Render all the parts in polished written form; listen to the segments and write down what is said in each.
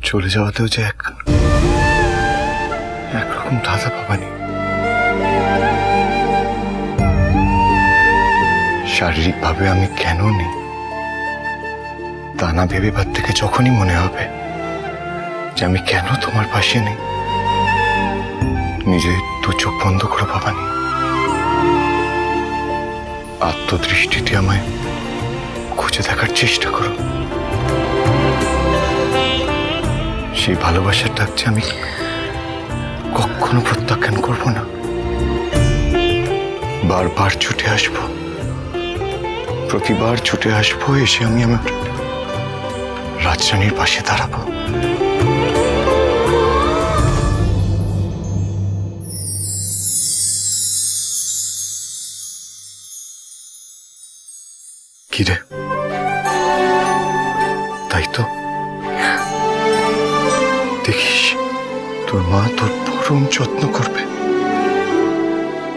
চলে যাওয়াতেও যে একরকম ধাঁধা ভবানী। শারীরিকভাবে আমি কেন নেই তা না ভেবে ভাত থেকে যখনই মনে হবে যে আমি কেন তোমার পাশে নেই, নিজে দু চোখ বন্ধ করো ভবানী, আত্মদৃষ্টিতে আমায় খুঁজে দেখার চেষ্টা করো। সেই ভালোবাসার ডাকছে আমি কখনো প্রত্যাখ্যান করব না, বারবার ছুটে আসবো, প্রতিবার ছুটে আসবো, এসে আমি আমার রাজরানীর পাশে দাঁড়াবো। কি রে, তাই তো? দেখিস তোর মা তোর পরম যত্ন করবে,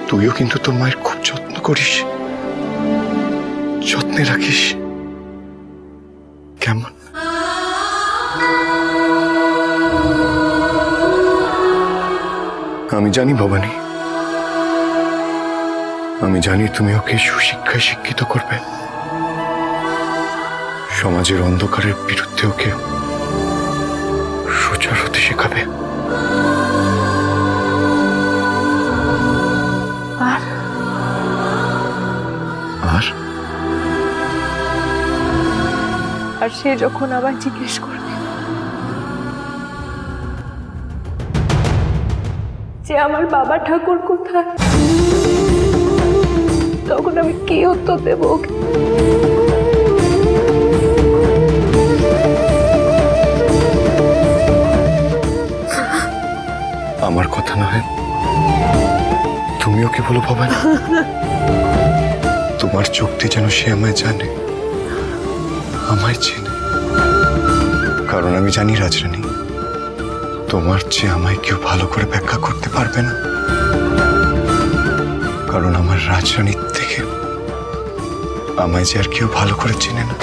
তুইও কিন্তু তোর মায়ের খুব যত্ন করিস, যত্নে রাখিস, কেমন? আমি জানি ভবানী, আমি জানি তুমি ওকে সুশিক্ষায় শিক্ষিত করবে, সমাজের অন্ধকারের বিরুদ্ধে ওকে সোচ্চার হতে শেখাবে। আর সে যখন আবার জিজ্ঞেস করবে যে আমার বাবা ঠাকুর কোথায়, তখন আমি কি উত্তর দেব ওকে? আমার কথা না হয় তুমি ওকে বলো ভবানী, তোমার চোখ দিয়ে যেন সে আমায় জানে, আমায় চেনে। কারণ আমি জানি রাজরানী, তোমার চেয়ে আমায় কেউ ভালো করে ব্যাখ্যা করতে পারবে না, কারণ আমার রাজরানীর থেকে আমায় যে আর কেউ ভালো করে চেনে না।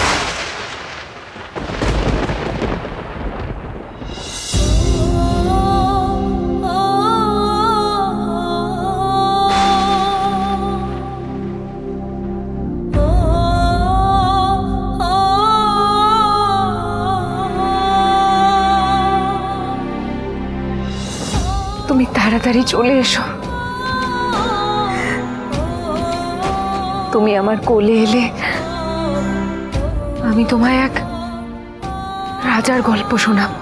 তুমি তাড়াতাড়ি চলে এসো, তুমি আমার কোলে এলে আমি তোমায় এক রাজার গল্প শোনাবো,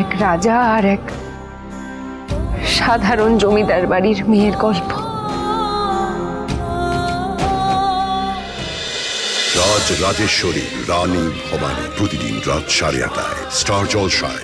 এক রাজা আর এক সাধারণ জমিদার বাড়ির মেয়ের গল্প। রাজ রাজেশ্বরী রানী ভবানী, প্রতিদিন রাত 8:30 স্টার জলসায়।